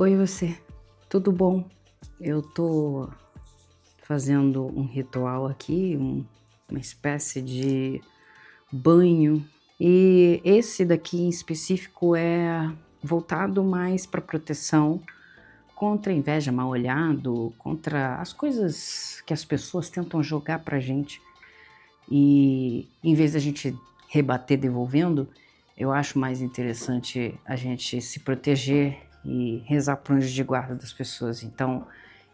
Oi você, tudo bom? Eu tô fazendo um ritual aqui, uma espécie de banho, e esse daqui em específico é voltado mais para proteção contra a inveja, mal olhado, contra as coisas que as pessoas tentam jogar pra gente. E em vez da gente rebater devolvendo, eu acho mais interessante a gente se proteger e rezar por anjo de guarda das pessoas. Então,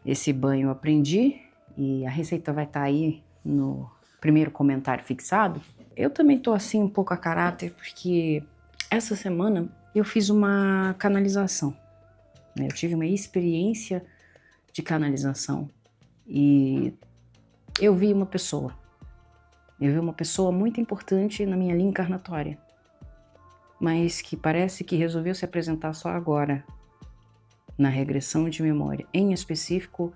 esse banho eu aprendi e a receita vai estar aí no primeiro comentário fixado. Eu também tô assim um pouco a caráter porque essa semana eu fiz uma canalização, né? Eu tive uma experiência de canalização e eu vi uma pessoa. Eu vi uma pessoa muito importante na minha linha encarnatória, mas que parece que resolveu se apresentar só agora, na regressão de memória, em específico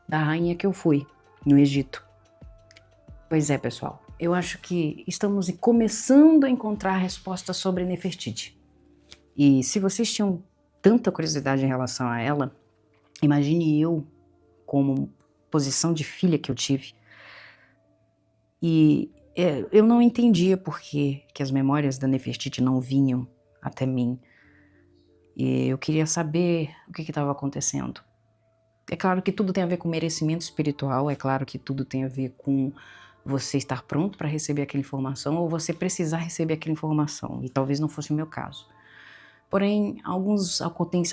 da rainha que eu fui, no Egito. Pois é, pessoal, eu acho que estamos começando a encontrar respostas sobre Nefertiti. E se vocês tinham tanta curiosidade em relação a ela, imagine eu como posição de filha que eu tive. E eu não entendia por que as memórias da Nefertiti não vinham até mim. E eu queria saber o que estava acontecendo. É claro que tudo tem a ver com merecimento espiritual, é claro que tudo tem a ver com você estar pronto para receber aquela informação ou você precisar receber aquela informação, e talvez não fosse o meu caso. Porém, alguns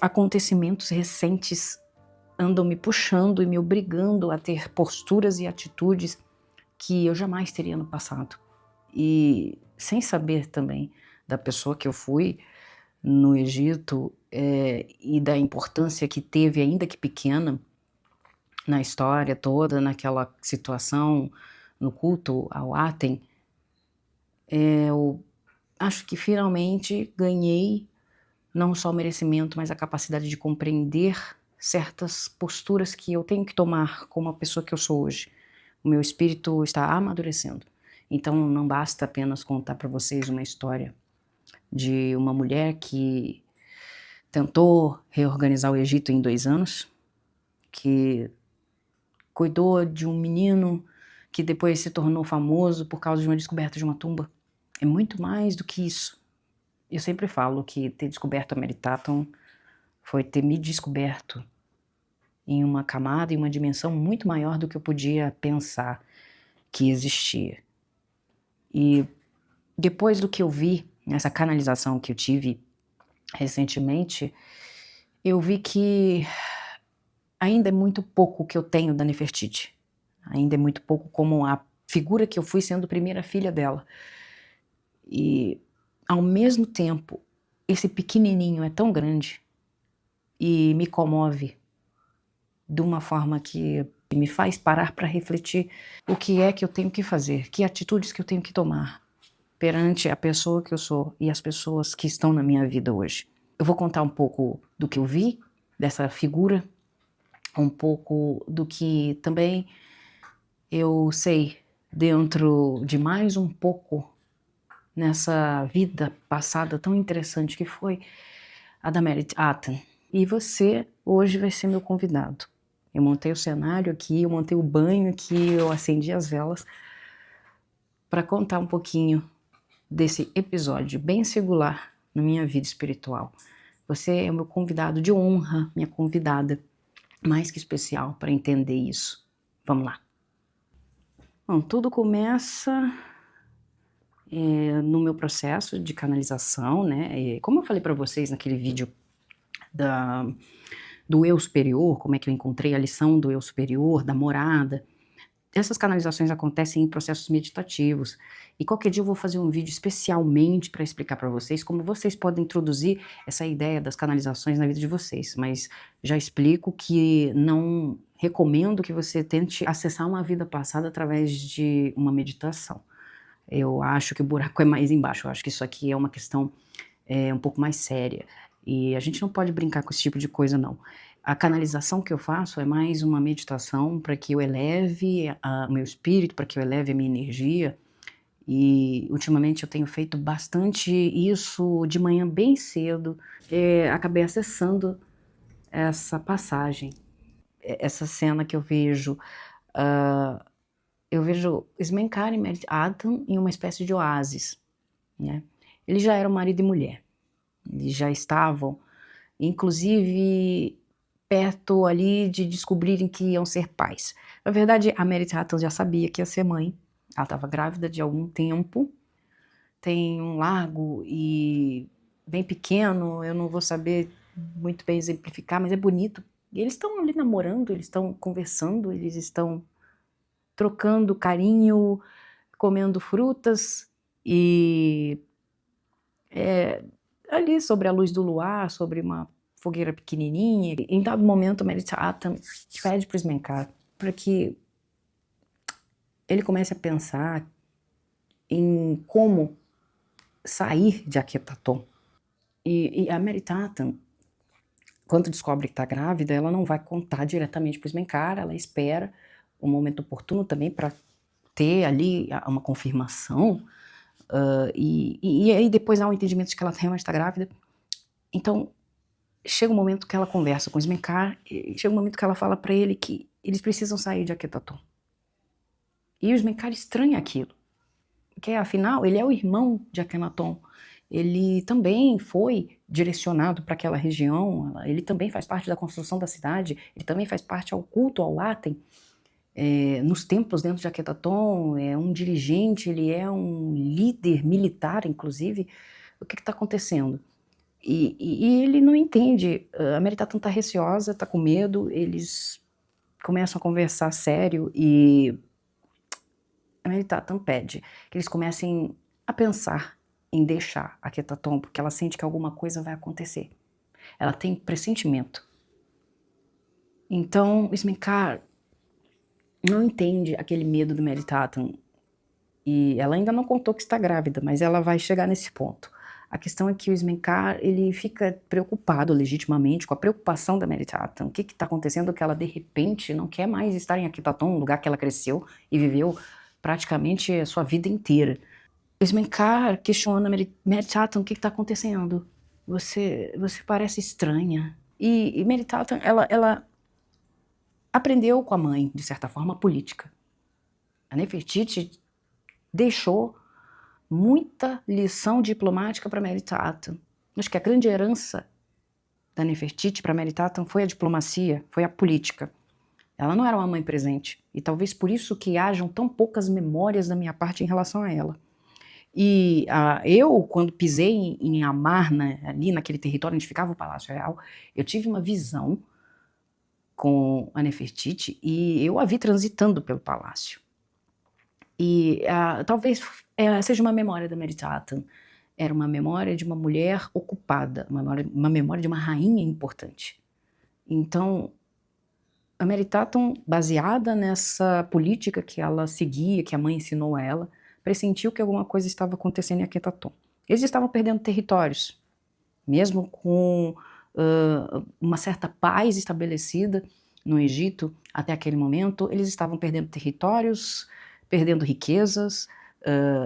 acontecimentos recentes andam me puxando e me obrigando a ter posturas e atitudes que eu jamais teria no passado. E sem saber também da pessoa que eu fui no Egito e da importância que teve, ainda que pequena, na história toda, naquela situação, no culto ao Aten, eu acho que finalmente ganhei não só o merecimento, mas a capacidade de compreender certas posturas que eu tenho que tomar como a pessoa que eu sou hoje. O meu espírito está amadurecendo. Então não basta apenas contar para vocês uma história de uma mulher que tentou reorganizar o Egito em 2 anos, que cuidou de um menino que depois se tornou famoso por causa de uma descoberta de uma tumba. É muito mais do que isso. Eu sempre falo que ter descoberto a Mary Tatum foi ter me descoberto em uma camada, em uma dimensão muito maior do que eu podia pensar que existia. E depois do que eu vi, nessa canalização que eu tive recentemente, eu vi que ainda é muito pouco o que eu tenho da Nefertiti. Ainda é muito pouco como a figura que eu fui sendo primeira filha dela. E, ao mesmo tempo, esse pequenininho é tão grande e me comove de uma forma que me faz parar para refletir o que é que eu tenho que fazer, que atitudes que eu tenho que tomar perante a pessoa que eu sou e as pessoas que estão na minha vida hoje. Eu vou contar um pouco do que eu vi, dessa figura, um pouco do que também eu sei dentro de mais um pouco nessa vida passada tão interessante que foi a da Mary Tatum. E você hoje vai ser meu convidado. Eu montei o cenário aqui, eu montei o banho aqui, eu acendi as velas para contar um pouquinho desse episódio bem singular na minha vida espiritual. Você é o meu convidado de honra, minha convidada mais que especial para entender isso. Vamos lá. Bom, tudo começa no meu processo de canalização, né? Como eu falei para vocês naquele vídeo do eu superior, como é que eu encontrei a lição do eu superior, da morada. Essas canalizações acontecem em processos meditativos. E qualquer dia eu vou fazer um vídeo especialmente para explicar para vocês como vocês podem introduzir essa ideia das canalizações na vida de vocês. Mas já explico que não recomendo que você tente acessar uma vida passada através de uma meditação. Eu acho que o buraco é mais embaixo. Eu acho que isso aqui é uma questão um pouco mais séria. E a gente não pode brincar com esse tipo de coisa, não. A canalização que eu faço é mais uma meditação para que eu eleve o meu espírito, para que eu eleve a minha energia. E ultimamente eu tenho feito bastante isso de manhã bem cedo. Acabei acessando essa passagem, essa cena que ah, eu vejo Smenkar e Merit Atan em uma espécie de oásis, né? Eles já eram marido e mulher, eles já estavam, inclusive, perto ali de descobrirem que iam ser pais. Na verdade, a Merit Atan já sabia que ia ser mãe, ela estava grávida de algum tempo, tem um lago e bem pequeno, eu não vou saber muito bem exemplificar, mas é bonito. E eles estão ali namorando, eles estão conversando, eles estão trocando carinho, comendo frutas e ali sobre a luz do luar, sobre uma fogueira pequenininha. Em dado momento, a Merit Atan pede para o Smenkar para que ele comece a pensar em como sair de Akhetaton. E a Merit Atan, quando descobre que está grávida, ela não vai contar diretamente para o Smenkar, ela espera um momento oportuno também para ter ali uma confirmação, e aí depois há um entendimento de que ela realmente está grávida. Então, chega um momento que ela conversa com o Smenkar, e chega um momento que ela fala para ele que eles precisam sair de Akhetaton. E o Smenkar estranha aquilo, porque afinal ele é o irmão de Akhenaton, ele também foi direcionado para aquela região, ele também faz parte da construção da cidade, ele também faz parte ao culto ao Aten, nos templos dentro de Akhetaton, é um dirigente, ele é um líder militar, inclusive. O que está acontecendo? E ele não entende, a Merit Atan está receosa, está com medo, eles começam a conversar sério e a Merit Atan pede que eles comecem a pensar em deixar Akhetaton, porque ela sente que alguma coisa vai acontecer. Ela tem pressentimento. Então, Smenkar não entende aquele medo do Merit Atan. E ela ainda não contou que está grávida, mas ela vai chegar nesse ponto. A questão é que o Smenkar, ele fica preocupado legitimamente com a preocupação da Merit Atan. O que está acontecendo que ela de repente não quer mais estar em Akhetaton, um lugar que ela cresceu e viveu praticamente a sua vida inteira. Smenkar questiona a Merit Atan, o que está acontecendo? Você parece estranha. E Merit Atan, ela aprendeu com a mãe, de certa forma, política. A Nefertiti deixou muita lição diplomática para Merit Atan. Acho que a grande herança da Nefertiti para Merit Atan foi a diplomacia, foi a política. Ela não era uma mãe presente, e talvez por isso que hajam tão poucas memórias da minha parte em relação a ela. E eu, quando pisei em Amarna, ali naquele território onde ficava o Palácio Real, eu tive uma visão com a Nefertiti e eu a vi transitando pelo palácio. E talvez seja uma memória da Merit Atan. Era uma memória de uma mulher ocupada, uma memória de uma rainha importante. Então, a Merit Atan, baseada nessa política que ela seguia, que a mãe ensinou a ela, pressentiu que alguma coisa estava acontecendo em Akhetaton. Eles estavam perdendo territórios, mesmo com uma certa paz estabelecida no Egito até aquele momento, eles estavam perdendo territórios, perdendo riquezas,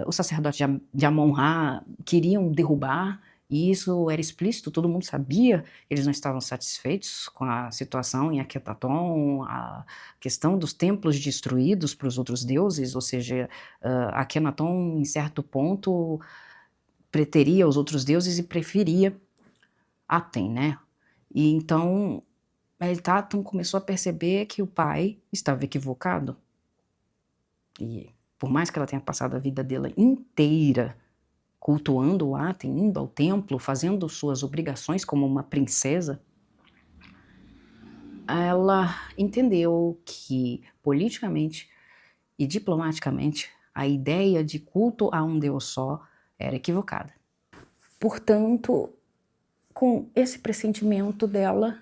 os sacerdotes de Amon-Ra queriam derrubar, e isso era explícito, todo mundo sabia, eles não estavam satisfeitos com a situação em Akhetaton, a questão dos templos destruídos para os outros deuses, ou seja, Akhenaton, em certo ponto, preteria os outros deuses e preferia Aten, né? E então, Merit Atan começou a perceber que o pai estava equivocado. E por mais que ela tenha passado a vida dela inteira cultuando o Aten, indo ao templo, fazendo suas obrigações como uma princesa, ela entendeu que politicamente e diplomaticamente a ideia de culto a um deus só era equivocada. Portanto, com esse pressentimento dela,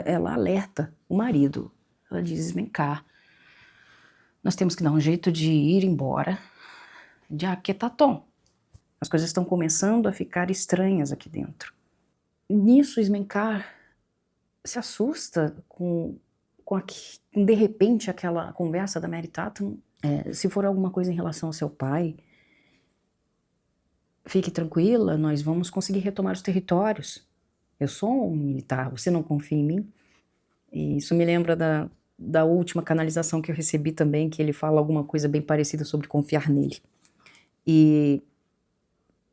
ela alerta o marido. Ela diz: Smenkar, nós temos que dar um jeito de ir embora de Akhetaton. As coisas estão começando a ficar estranhas aqui dentro. Nisso, Smenkar se assusta com de repente aquela conversa da Merit Atan. Se for alguma coisa em relação ao seu pai, fique tranquila, nós vamos conseguir retomar os territórios. Eu sou um militar, você não confia em mim? E isso me lembra da última canalização que eu recebi também, que ele fala alguma coisa bem parecida sobre confiar nele. E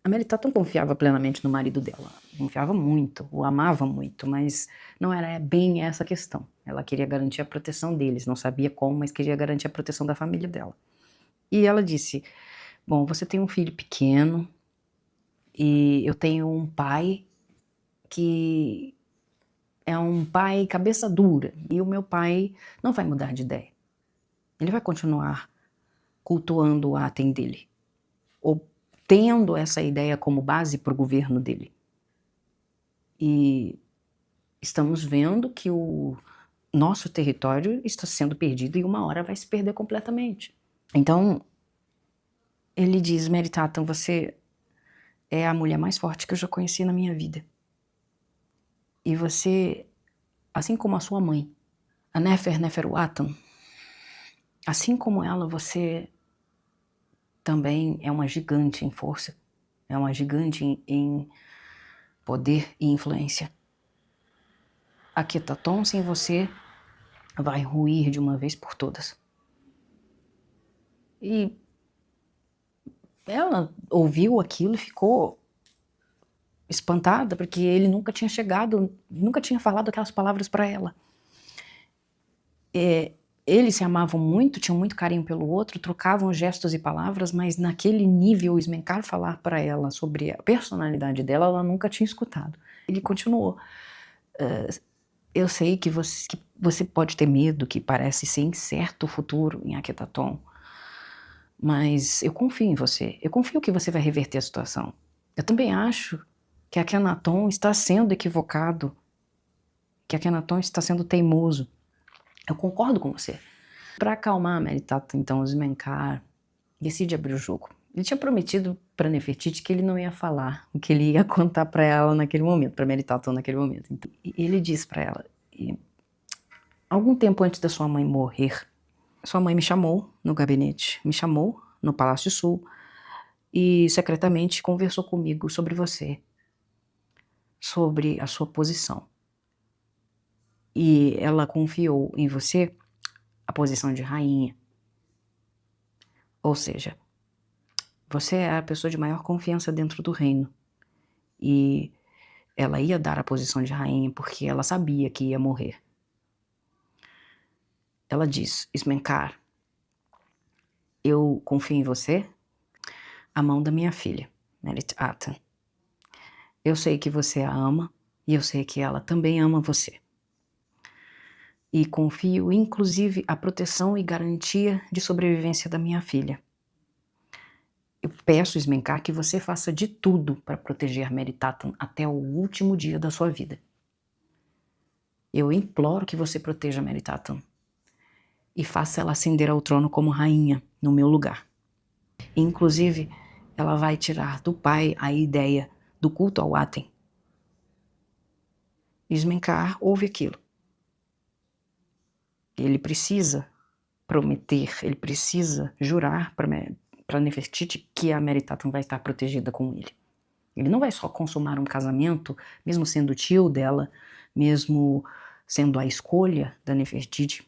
a Melitatum confiava plenamente no marido dela, confiava muito, o amava muito, mas não era bem essa a questão. Ela queria garantir a proteção deles, não sabia como, mas queria garantir a proteção da família dela. E ela disse, bom, você tem um filho pequeno e eu tenho um pai que é um pai cabeça dura, e o meu pai não vai mudar de ideia. Ele vai continuar cultuando o Aten dele, ou tendo essa ideia como base para o governo dele. E estamos vendo que o nosso território está sendo perdido e uma hora vai se perder completamente. Então, ele diz, Meritatum, você é a mulher mais forte que eu já conheci na minha vida. E você, assim como a sua mãe, a Neferuatum, assim como ela, você também é uma gigante em força, é uma gigante em poder e influência. Akhenaton, sem você, vai ruir de uma vez por todas. E ela ouviu aquilo e ficou espantada, porque ele nunca tinha chegado, nunca tinha falado aquelas palavras para ela. Eles se amavam muito, tinham muito carinho pelo outro, trocavam gestos e palavras, mas naquele nível, o Ismencar falar para ela sobre a personalidade dela, ela nunca tinha escutado. Ele continuou. Eu sei que você pode ter medo, que parece ser incerto o futuro em Akhenaton, mas eu confio em você. Eu confio que você vai reverter a situação. Eu também acho que Akhenaton está sendo equivocado, que Akhenaton está sendo teimoso. Eu concordo com você. Para acalmar a Meritatum, então, o Ismencar decide abrir o jogo. Ele tinha prometido para Nefertiti que ele não ia falar o que ele ia contar para ela naquele momento, para Meritatum naquele momento. Então, ele diz para ela, algum tempo antes da sua mãe morrer, sua mãe me chamou no gabinete, me chamou no Palácio Sul e secretamente conversou comigo sobre você, sobre a sua posição. E ela confiou em você a posição de rainha. Ou seja, você é a pessoa de maior confiança dentro do reino. E ela ia dar a posição de rainha porque ela sabia que ia morrer. Ela diz, Ismencar, eu confio em você, a mão da minha filha, Meritatum. Eu sei que você a ama e eu sei que ela também ama você. E confio, inclusive, a proteção e garantia de sobrevivência da minha filha. Eu peço, Ismencar, que você faça de tudo para proteger Meritatum até o último dia da sua vida. Eu imploro que você proteja Meritatum e faça ela ascender ao trono como rainha no meu lugar. Inclusive, ela vai tirar do pai a ideia do culto ao Aten. Ismencar ouve aquilo. Ele precisa prometer, ele precisa jurar para Nefertiti que a Meritatum vai estar protegida com ele. Ele não vai só consumar um casamento, mesmo sendo tio dela, mesmo sendo a escolha da Nefertiti.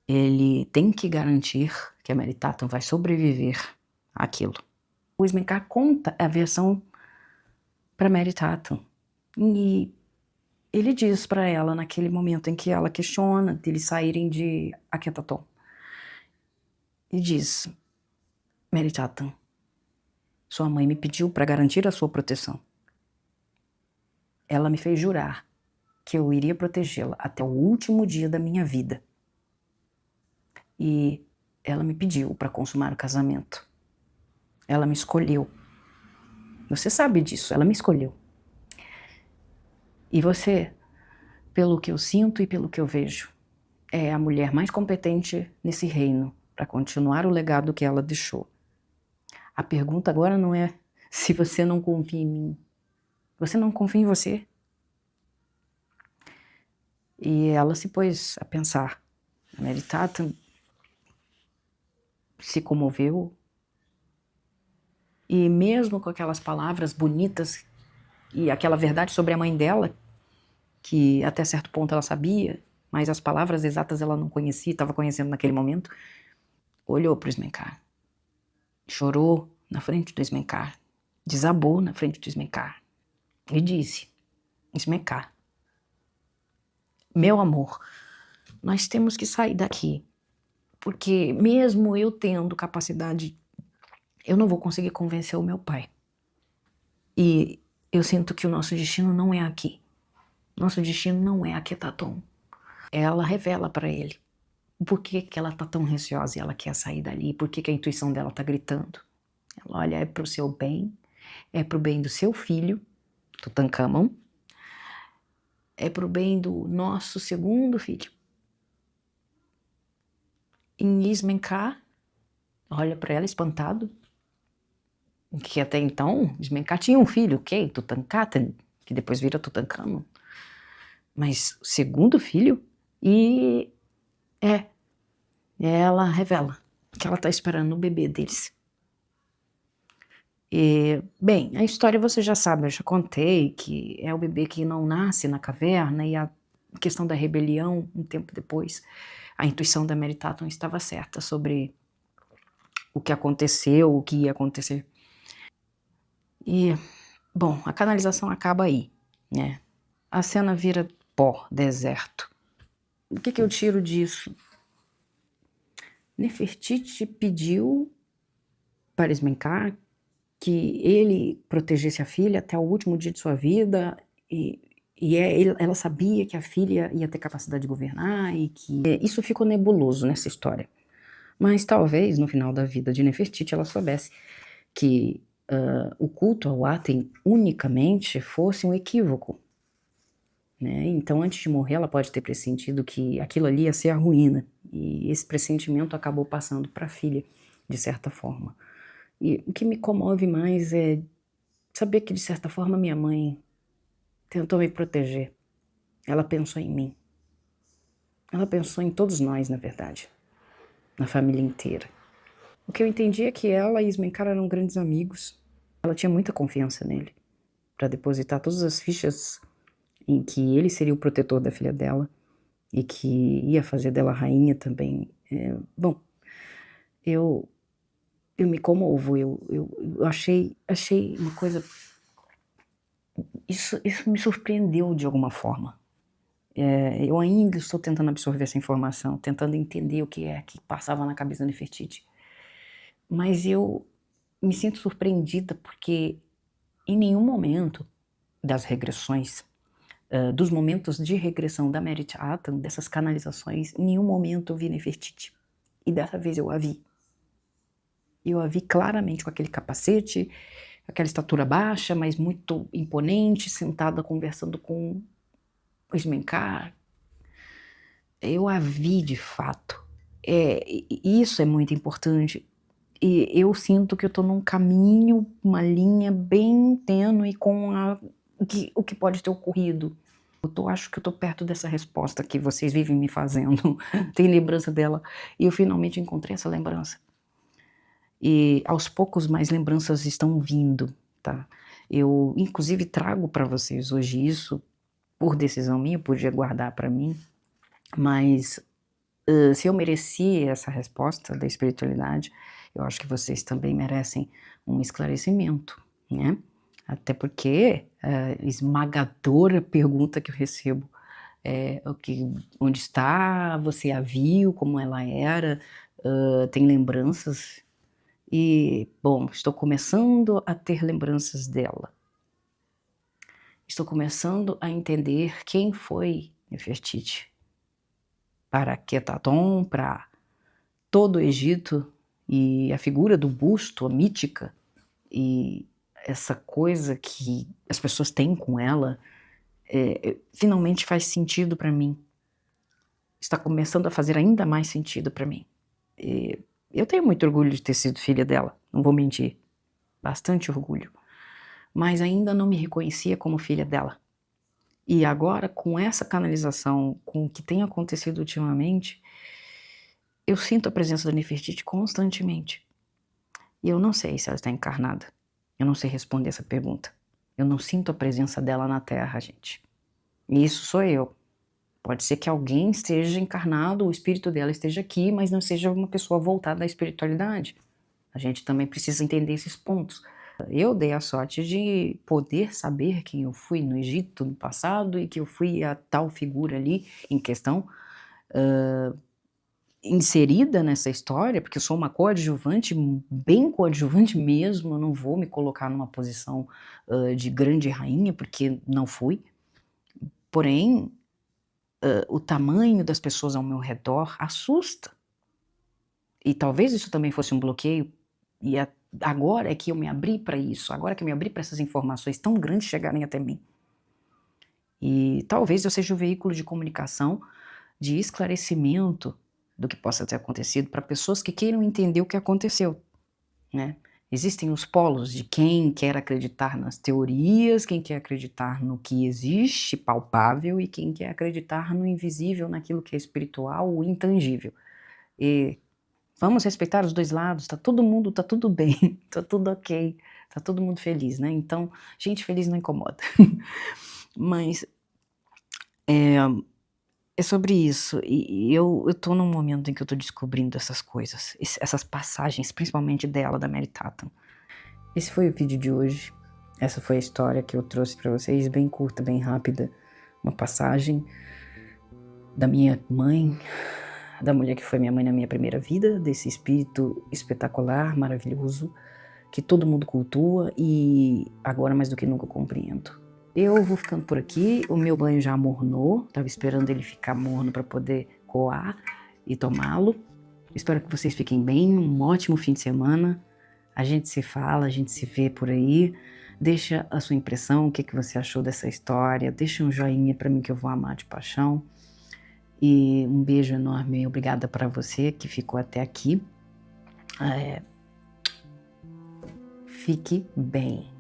Ele tem que garantir que a Meritatum vai sobreviver àquilo. O Ismencar conta a versão para Meritatum. E ele diz para ela, naquele momento em que ela questiona deles saírem de Akhenaton, e diz, Meritatum, sua mãe me pediu para garantir a sua proteção. Ela me fez jurar que eu iria protegê-la até o último dia da minha vida. E ela me pediu para consumar o casamento. Ela me escolheu. Você sabe disso, ela me escolheu. E você, pelo que eu sinto e pelo que eu vejo, é a mulher mais competente nesse reino para continuar o legado que ela deixou. A pergunta agora não é se você não confia em mim. Você não confia em você? E ela se pôs a pensar. A Meritatum se comoveu. E mesmo com aquelas palavras bonitas E aquela verdade sobre a mãe dela, que até certo ponto ela sabia, mas as palavras exatas ela não conhecia, estava conhecendo naquele momento, olhou para o Smenkar, chorou na frente do Smenkar, desabou na frente do Smenkar e disse: Smenkar, meu amor, nós temos que sair daqui, porque mesmo eu tendo capacidade, eu não vou conseguir convencer o meu pai. E eu sinto que o nosso destino não é aqui. Nosso destino não é Aquetaton. Ela revela para ele por que ela tá tão receosa e ela quer sair dali, por que a intuição dela tá gritando. Ela olha, é pro seu bem, é pro bem do seu filho, Tutankhamon, é pro bem do nosso segundo filho. Em Smenkar olha para ela espantado, que até então Smenkar tinha um filho, ok, Tutankhaten, que depois vira Tutankhamon. Mas o segundo filho, e ela revela que ela tá esperando o bebê deles. E, bem, a história você já sabe, eu já contei que é o bebê que não nasce na caverna, e a questão da rebelião, um tempo depois, a intuição da Mary Tatum estava certa sobre o que aconteceu, o que ia acontecer. E, bom, a canalização acaba aí, né? A cena vira pó, deserto. O que eu tiro disso? Nefertiti pediu para Smenkar que ele protegesse a filha até o último dia de sua vida, ela sabia que a filha ia ter capacidade de governar, e que isso ficou nebuloso nessa história. Mas talvez no final da vida de Nefertiti ela soubesse que o culto ao Aten unicamente fosse um equívoco, né? Então antes de morrer ela pode ter pressentido que aquilo ali ia ser a ruína, e esse pressentimento acabou passando para a filha, de certa forma. E o que me comove mais é saber que, de certa forma, minha mãe tentou me proteger. Ela pensou em mim. Ela pensou em todos nós, na verdade. Na família inteira. O que eu entendi é que ela e Smenkar eram grandes amigos. Ela tinha muita confiança nele para depositar todas as fichas em que ele seria o protetor da filha dela e que ia fazer dela rainha também. Bom, eu me comovo. Eu achei uma coisa... Isso me surpreendeu de alguma forma. Eu ainda estou tentando absorver essa informação, tentando entender o que é que passava na cabeça da Nefertiti. Mas eu me sinto surpreendida porque em nenhum momento das regressões, dos momentos de regressão da Mary Tatum, dessas canalizações, em nenhum momento eu vi Nefertiti. E dessa vez eu a vi. Eu a vi claramente com aquele capacete, aquela estatura baixa, mas muito imponente, sentada conversando com o Smenkar. Eu a vi de fato. Isso é muito importante. E eu sinto que eu tô num caminho, uma linha bem tênue com o que pode ter ocorrido. Acho que eu tô perto dessa resposta que vocês vivem me fazendo. Tem lembrança dela. E eu finalmente encontrei essa lembrança. E aos poucos mais lembranças estão vindo, tá? Eu, inclusive, trago para vocês hoje isso, por decisão minha, eu podia guardar para mim, mas se eu mereci essa resposta da espiritualidade, eu acho que vocês também merecem um esclarecimento, né? Até porque a esmagadora pergunta que eu recebo é onde está, você a viu, como ela era, tem lembranças? E, bom, estou começando a ter lembranças dela. Estou começando a entender quem foi Nefertiti. Para Aquetaton, para todo o Egito, e a figura do busto, a mítica, e essa coisa que as pessoas têm com ela, finalmente faz sentido para mim. Está começando a fazer ainda mais sentido para mim. E eu tenho muito orgulho de ter sido filha dela, não vou mentir. Bastante orgulho. Mas ainda não me reconhecia como filha dela. E agora, com essa canalização, com o que tem acontecido ultimamente, eu sinto a presença da Nefertiti constantemente. E eu não sei se ela está encarnada. Eu não sei responder essa pergunta. Eu não sinto a presença dela na Terra, gente. E isso sou eu. Pode ser que alguém esteja encarnado, o espírito dela esteja aqui, mas não seja uma pessoa voltada à espiritualidade. A gente também precisa entender esses pontos. Eu dei a sorte de poder saber quem eu fui no Egito no passado e que eu fui a tal figura ali em questão, inserida nessa história, porque eu sou uma coadjuvante, bem coadjuvante mesmo, eu não vou me colocar numa posição de grande rainha, porque não fui. Porém, o tamanho das pessoas ao meu redor assusta. E talvez isso também fosse um bloqueio, e agora é que eu me abri para isso, agora que eu me abri para essas informações tão grandes chegarem até mim. E talvez eu seja o veículo de comunicação, de esclarecimento do que possa ter acontecido para pessoas que queiram entender o que aconteceu, né? Existem os polos de quem quer acreditar nas teorias, quem quer acreditar no que existe, palpável, e quem quer acreditar no invisível, naquilo que é espiritual, o intangível. E vamos respeitar os dois lados, tá todo mundo, tá tudo bem, tá tudo ok, tá todo mundo feliz, né? Então, gente feliz não incomoda. Mas é sobre isso, e eu tô num momento em que eu tô descobrindo essas coisas, essas passagens, principalmente dela, da Mary Tatum. Esse foi o vídeo de hoje, essa foi a história que eu trouxe pra vocês, bem curta, bem rápida, uma passagem da minha mãe, da mulher que foi minha mãe na minha primeira vida, desse espírito espetacular, maravilhoso, que todo mundo cultua e agora mais do que nunca eu compreendo. Eu vou ficando por aqui, o meu banho já amornou, tava esperando ele ficar morno para poder coar e tomá-lo. Espero que vocês fiquem bem, um ótimo fim de semana. A gente se fala, a gente se vê por aí. Deixa a sua impressão, o que você achou dessa história, deixa um joinha para mim que eu vou amar de paixão. E um beijo enorme, obrigada para você que ficou até aqui. Fique bem.